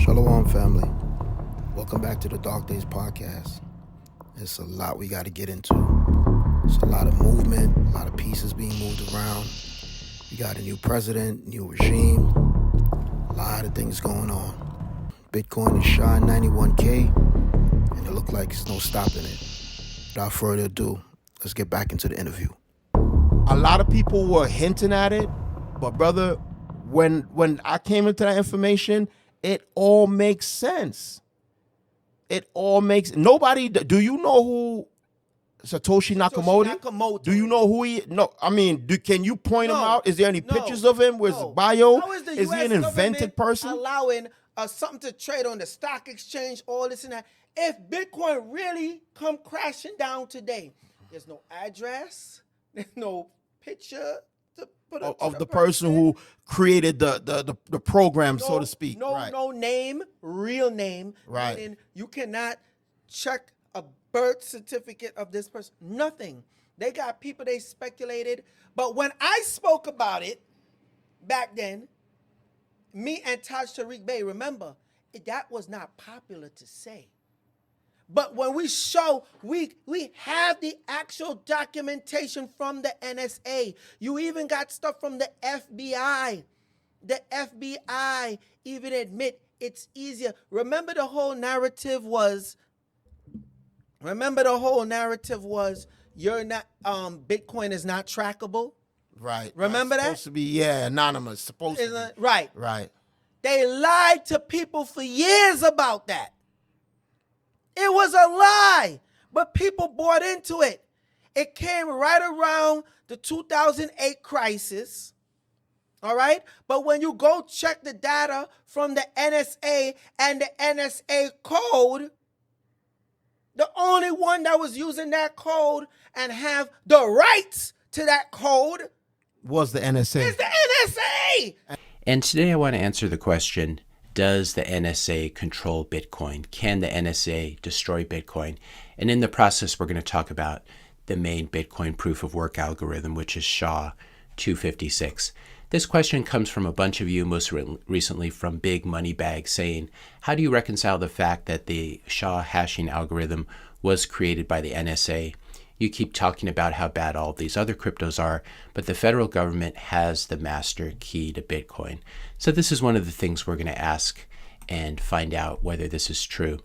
Shalom, family. Welcome back to the Dark Days podcast. It's a lot we got to get into. It's a lot of movement, a lot of pieces being moved around. We got a new president, new regime, a lot of things going on. Bitcoin is shy 91K, and it looks like there's no stopping it. Without further ado, let's get back into the interview. A lot of people were hinting at it, but brother, when I came into that information, it all makes sense. It all makes nobody. Do you know who Satoshi Nakamoto? Do you know who he? No, I mean, can you point him out? Is there any pictures of him? Where's his bio? Is he an invented person? Allowing something to trade on the stock exchange, all this and that. If Bitcoin really come crashing down today, there's no address, there's no picture to put up of the person who created the program, so to speak. No name, real name. Right. And you cannot check a birth certificate of this person. Nothing. They got people they speculated. But when I spoke about it back then, me and Taj Tariq Bey, remember, that was not popular to say. But when we show, we have the actual documentation from the NSA. You even got stuff from the FBI. The FBI even admit it's easier. Remember the whole narrative was you're not Bitcoin is not trackable. Right. Remember that? Supposed to be anonymous. Supposed to be. Right. Right. They lied to people for years about that. It was a lie, but people bought into it. It came right around the 2008 crisis, all right? But when you go check the data from the NSA and the NSA code, the only one that was using that code and have the rights to that code was the NSA. Is the NSA. And today I want to answer the question, does the NSA control Bitcoin? Can the NSA destroy Bitcoin? And in the process, we're going to talk about the main Bitcoin proof of work algorithm, which is SHA-256. This question comes from a bunch of you, most recently from Big Money Bag, saying, how do you reconcile the fact that the SHA hashing algorithm was created by the NSA? You keep talking about how bad all of these other cryptos are, but the federal government has the master key to Bitcoin. So this is one of the things we're going to ask and find out whether this is true.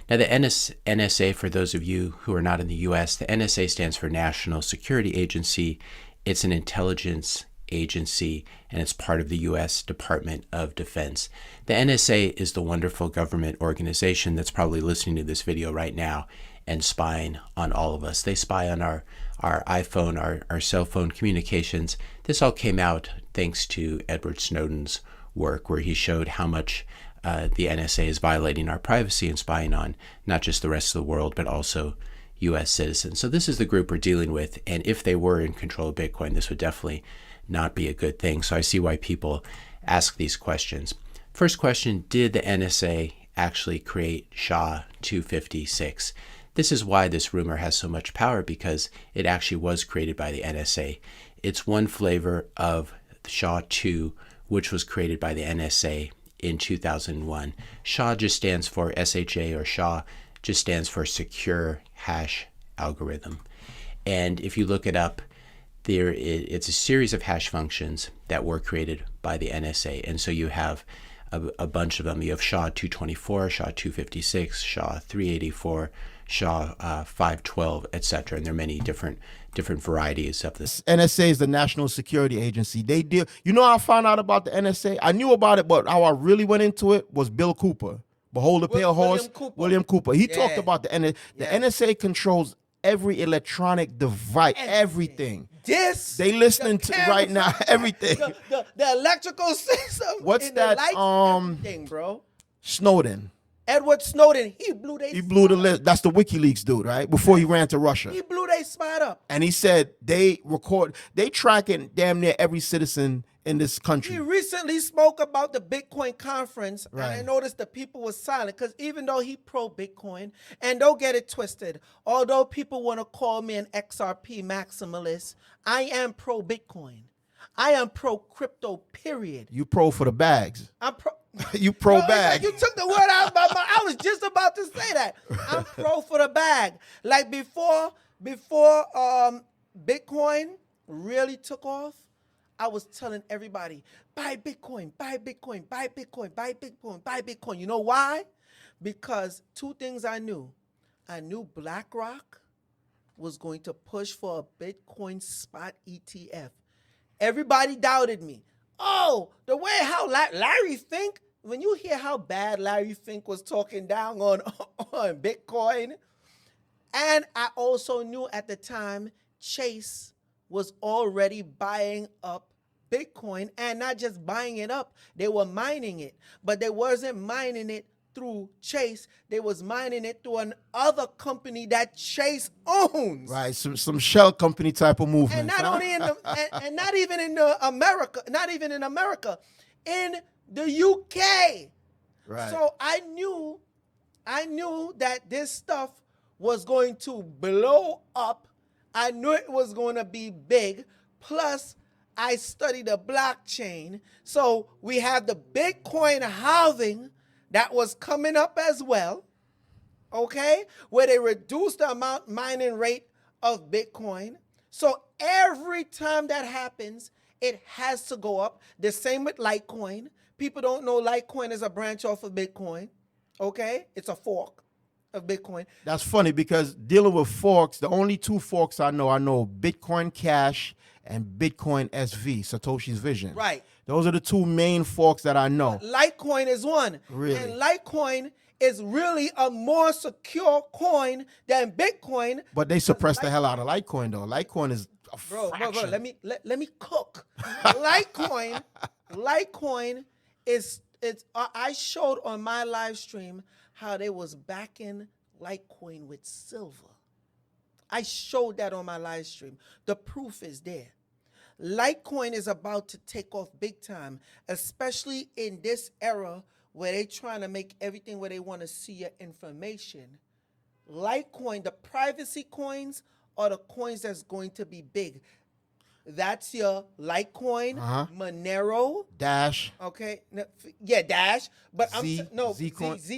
Now, the NSA, for those of you who are not in the U.S., the NSA stands for National Security Agency. It's an intelligence agency, and it's part of the U.S. Department of Defense. The NSA is the wonderful government organization that's probably listening to this video right now and spying on all of us. They spy on our iPhone, our cell phone communications. This all came out thanks to Edward Snowden's work, where he showed how much the NSA is violating our privacy and spying on not just the rest of the world, but also U.S. citizens. So this is the group we're dealing with, and if they were in control of Bitcoin, this would definitely not be a good thing. So I see why people ask these questions. First question, did the NSA actually create SHA-256? This is why this rumor has so much power, because it actually was created by the NSA. It's one flavor of SHA-2, which was created by the NSA in 2001. SHA just stands for SHA, or SHA just stands for Secure Hash Algorithm. And if you look it up, it's a series of hash functions that were created by the NSA. And so you have a bunch of them. You have SHA-224, SHA-256, SHA-384, SHA-512, etc. And there are many different varieties of this. NSA is the National Security Agency. They deal. You know how I found out about the NSA? I knew about it, but how I really went into it was Bill Cooper. Behold the Pale Horse, William Cooper. He talked about the NSA. The NSA controls every electronic device, everything. They listening to right now, everything. The electrical system. What's that? Everything, bro. Snowden. Edward Snowden, he blew the list. That's the WikiLeaks dude, right? Before he ran to Russia. He blew their spot up. And he said they tracking damn near every citizen in this country. He recently spoke about the Bitcoin conference, and I noticed the people were silent, because even though he pro-Bitcoin, and don't get it twisted, although people want to call me an XRP maximalist, I am pro-Bitcoin. I am pro-crypto, period. You pro for the bags. I'm pro. You pro It's bag. like you took the word out of my mouth. I was just about to say that. I'm pro for the bag. Like before Bitcoin really took off, I was telling everybody, buy Bitcoin, buy Bitcoin, buy Bitcoin, buy Bitcoin, buy Bitcoin. You know why? Because two things I knew. I knew BlackRock was going to push for a Bitcoin spot ETF. Everybody doubted me. Oh, the way how Larry Fink, when you hear how bad Larry Fink was talking down on Bitcoin, and I also knew at the time Chase was already buying up Bitcoin, and not just buying it up, they were mining it, but they wasn't mining it through Chase. They was mining it through another company that Chase owns. Right, some shell company type of movement. And not only in the and not even in America, not even in America, in the UK. Right. So I knew that this stuff was going to blow up. I knew it was going to be big. Plus, I studied the blockchain. So we have the Bitcoin halving that was coming up as well. Okay? Where they reduced the amount mining rate of Bitcoin. So every time that happens, it has to go up. The same with Litecoin. People don't know Litecoin is a branch off of Bitcoin. Okay? It's a fork of Bitcoin. That's funny because dealing with forks, the only two forks I know Bitcoin Cash and Bitcoin SV, Satoshi's Vision. Right. Those are the two main forks that I know. Litecoin is one. Really? And Litecoin is really a more secure coin than Bitcoin. But they suppress the hell out of Litecoin, though. Litecoin is a fraction. Bro, let me cook. Litecoin is I showed on my live stream how they was backing Litecoin with silver. I showed that on my live stream. The proof is there. Litecoin is about to take off big time, especially in this era where they're trying to make everything where they want to see your information. Litecoin, the privacy coins, are the coins that's going to be big. That's your Litecoin, Monero, Dash. Okay, yeah, Dash, but Zcash.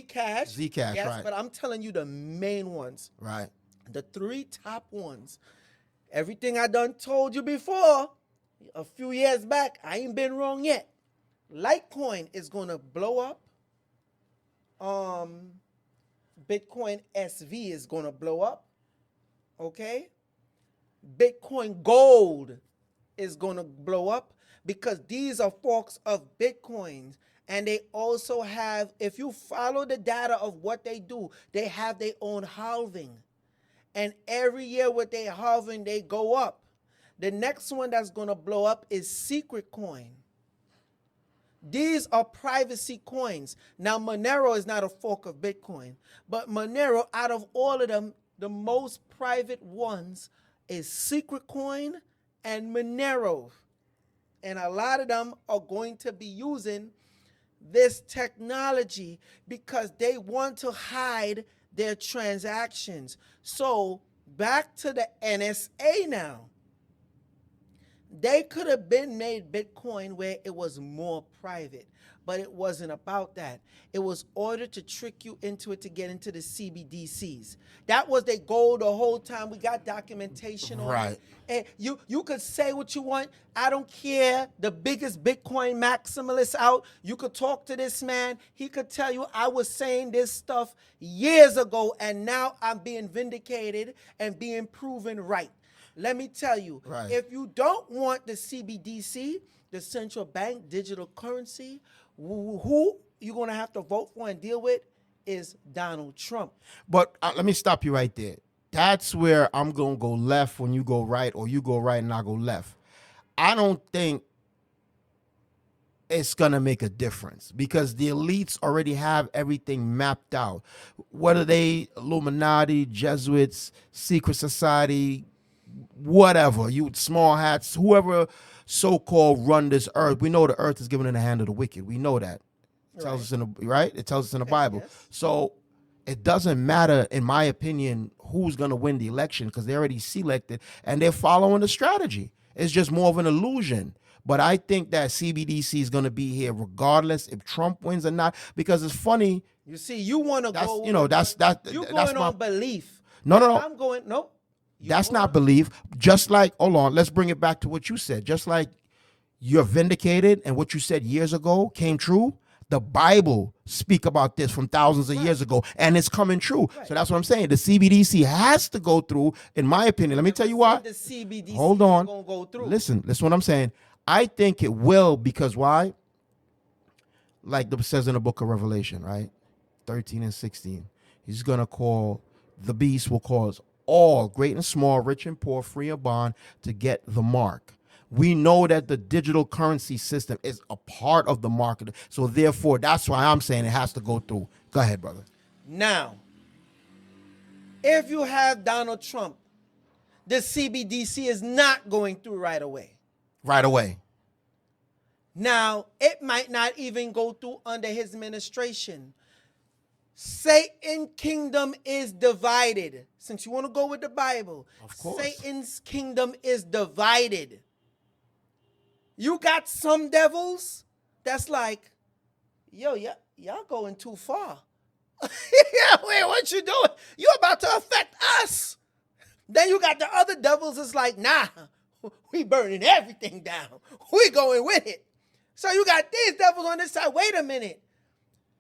Zcash, yes, right. But I'm telling you the main ones. Right. The three top ones. Everything I done told you before, a few years back, I ain't been wrong yet. Litecoin is gonna blow up. Bitcoin SV is gonna blow up. Okay? Bitcoin Gold is gonna blow up because these are forks of Bitcoins. And they also have, if you follow the data of what they do, they have their own halving. And every year with their halving, they go up. The next one that's going to blow up is Secret Coin. These are privacy coins. Now, Monero is not a fork of Bitcoin. But Monero, out of all of them, the most private ones is Secret Coin and Monero. And a lot of them are going to be using this technology because they want to hide their transactions. So back to the NSA now. They could have been made Bitcoin where it was more private, but it wasn't about that. It was ordered to trick you into it to get into the CBDCs. That was their goal the whole time. We got documentation on it. And you could say what you want. I don't care. The biggest Bitcoin maximalist out. You could talk to this man. He could tell you I was saying this stuff years ago, and now I'm being vindicated and being proven right. Let me tell you, if you don't want the CBDC, the central bank digital currency, who you're going to have to vote for and deal with is Donald Trump. But let me stop you right there. That's where I'm going to go left when you go right, or you go right and I go left. I don't think it's going to make a difference because the elites already have everything mapped out. Whether they Illuminati, Jesuits, secret society, whatever, you small hats, whoever so-called run this earth, we know the earth is given in the hand of the wicked. We know that. It tells us in the It tells us in the Bible. Yes. So it doesn't matter, in my opinion, who's going to win the election because they already selected and they're following the strategy. It's just more of an illusion. But I think that CBDC is going to be here regardless if Trump wins or not, because it's funny. You see, you want to go. You know, that's You that's going my on belief. no, no, no. I'm going. Nope. You That's going not on- belief. Just like, hold on, let's bring it back to what you said. Just like you're vindicated and what you said years ago came true. The Bible speak about this from thousands of years ago, and it's coming true. Right. So that's what I'm saying. The CBDC has to go through, in my opinion. Let me tell you why. The CBDC Hold on. is gonna go through. Listen what I'm saying. I think it will, because why? Like it says in the book of Revelation, right? 13 and 16. He's going to call, the beast will cause all, great and small, rich and poor, free or bond, to get the mark. We know that the digital currency system is a part of the market. So therefore, that's why I'm saying it has to go through. Go ahead, brother. Now, if you have Donald Trump, the CBDC is not going through right away. Right away. Now, it might not even go through under his administration. Satan's kingdom is divided. Since you want to go with the Bible, Of course. Satan's kingdom is divided. You got some devils that's like, yo, y'all going too far. Yeah, wait, what you doing? You about to affect us. Then you got the other devils that's like, nah, we burning everything down. We going with it. So you got these devils on this side. Wait a minute.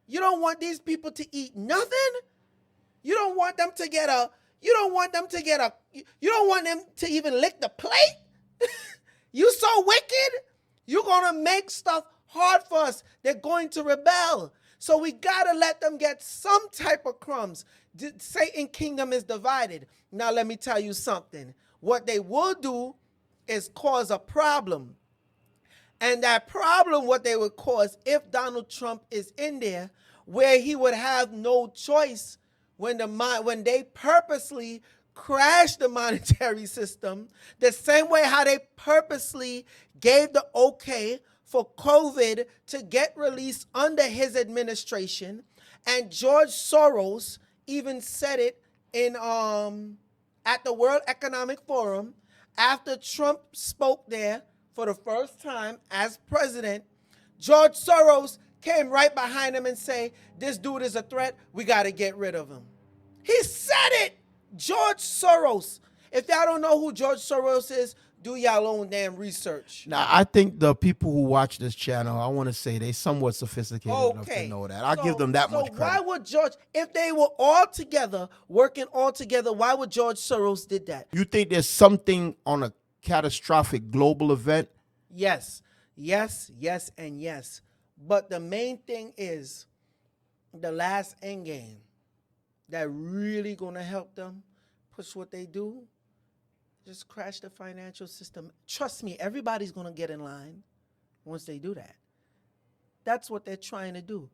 You don't want these people to eat nothing? You don't want them to get you don't want them to even lick the plate? You so wicked? You're going to make stuff hard for us. They're going to rebel. So we got to let them get some type of crumbs. Satan's kingdom is divided. Now let me tell you something. What they will do is cause a problem. And that problem, what they would cause if Donald Trump is in there, where he would have no choice when they purposely crash the monetary system, the same way how they purposely gave the okay for COVID to get released under his administration. And George Soros even said it in at the World Economic Forum after Trump spoke there for the first time as president. George Soros came right behind him and say, this dude is a threat. We got to get rid of him. He said it. George Soros. If y'all don't know who George Soros is, do y'all own damn research. Now, I think the people who watch this channel, I want to say they somewhat sophisticated enough to know that. I'll give them that much credit. So why would George, if they were all together, working all together, why would George Soros did that? You think there's something on a catastrophic global event? Yes, and yes. But the main thing is the last end game that really going to help them push what they do. Just crash the financial system. Trust me, everybody's going to get in line once they do that. That's what they're trying to do.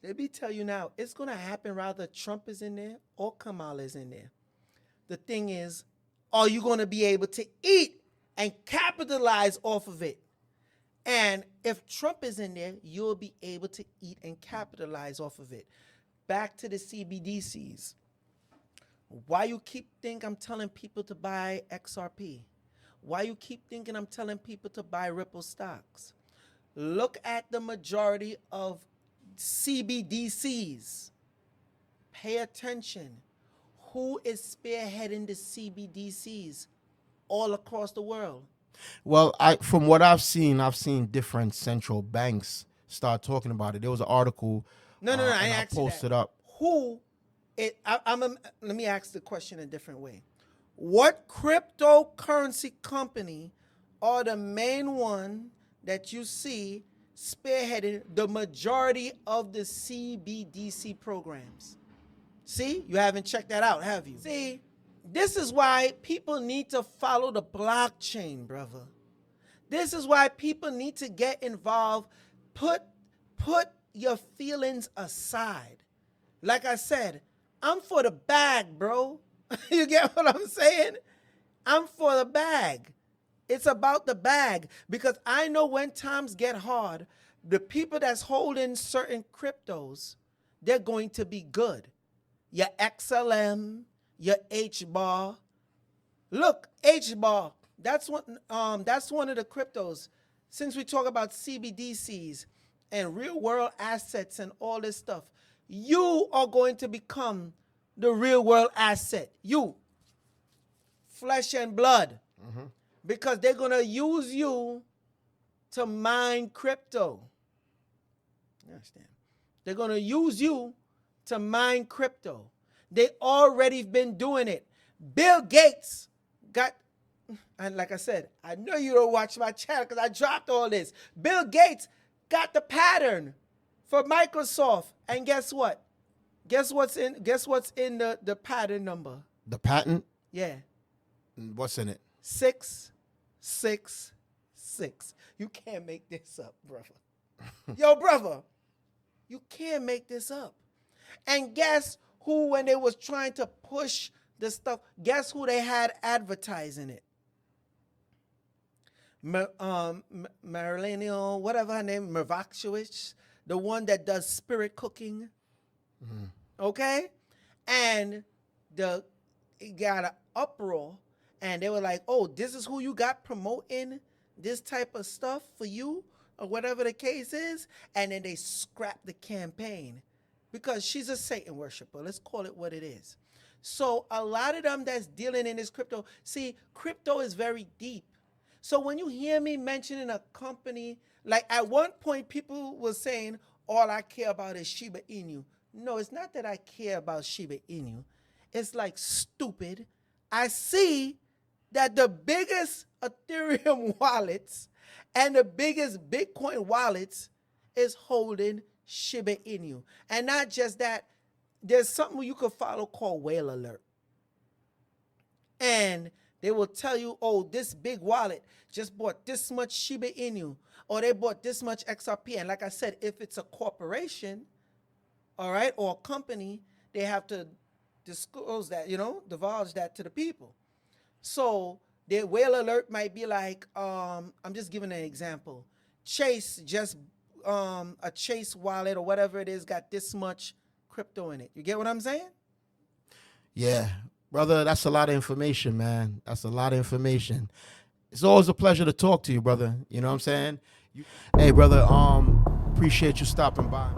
Let me tell you now, it's going to happen rather Trump is in there or Kamala is in there. The thing is, are you going to be able to eat and capitalize off of it? And if Trump is in there, you'll be able to eat and capitalize off of it. Back to the CBDCs. Why you keep thinking I'm telling people to buy XRP? Why you keep thinking I'm telling people to buy Ripple stocks? Look at the majority of CBDCs. Pay attention. Who is spearheading the CBDCs all across the world? Well, from what I've seen different central banks start talking about it. There was an article. No, I posted up. Let me ask the question a different way. What cryptocurrency company are the main one that you see spearheading the majority of the CBDC programs? See, you haven't checked that out, have you? See, this is why people need to follow the blockchain, brother. This is why people need to get involved. Put your feelings aside. Like I said, I'm for the bag, bro. You get what I'm saying? I'm for the bag. It's about the bag, because I know when times get hard, the people that's holding certain cryptos, they're going to be good. Your XLM, your HBAR. Look, HBAR, that's one of the cryptos. since we talk about CBDCs and real world assets and all this stuff, you are going to become the real world asset. You, flesh and blood, because they're going to use you to mine crypto. You understand? They're going to use you to mine crypto. They already been doing it. Bill Gates got, and like I said, I know you don't watch my channel because I dropped all this. Bill Gates got the pattern for Microsoft, and guess what? Guess what's in the pattern number? The patent? Yeah. What's in it? 666. You can't make this up, brother. Yo, brother, you can't make this up. And guess who, when they was trying to push the stuff, guess who they had advertising it? Marilyn, whatever her name, Mervakshowicz, the one that does spirit cooking. Okay? And it got an uproar, and they were like, oh, this is who you got promoting this type of stuff for you, or whatever the case is. And then they scrapped the campaign because she's a Satan worshiper. Let's call it what it is. So a lot of them that's dealing in this crypto, see, crypto is very deep. So when you hear me mentioning a company, like at one point people were saying, all I care about is Shiba Inu. No, it's not that I care about Shiba Inu. It's like, stupid. I see that the biggest Ethereum wallets and the biggest Bitcoin wallets is holding Shiba Inu. And not just that, there's something you could follow called Whale Alert. And they will tell you, oh, this big wallet just bought this much Shiba Inu, or they bought this much XRP. And like I said, if it's a corporation, all right, or a company, they have to disclose that, divulge that to the people. So their Whale Alert might be like, I'm just giving an example. Chase just, a Chase wallet or whatever it is, got this much crypto in it. You get what I'm saying? Yeah. Brother, that's a lot of information, man. That's a lot of information. It's always a pleasure to talk to you, brother. You know what I'm saying? Hey, brother, appreciate you stopping by.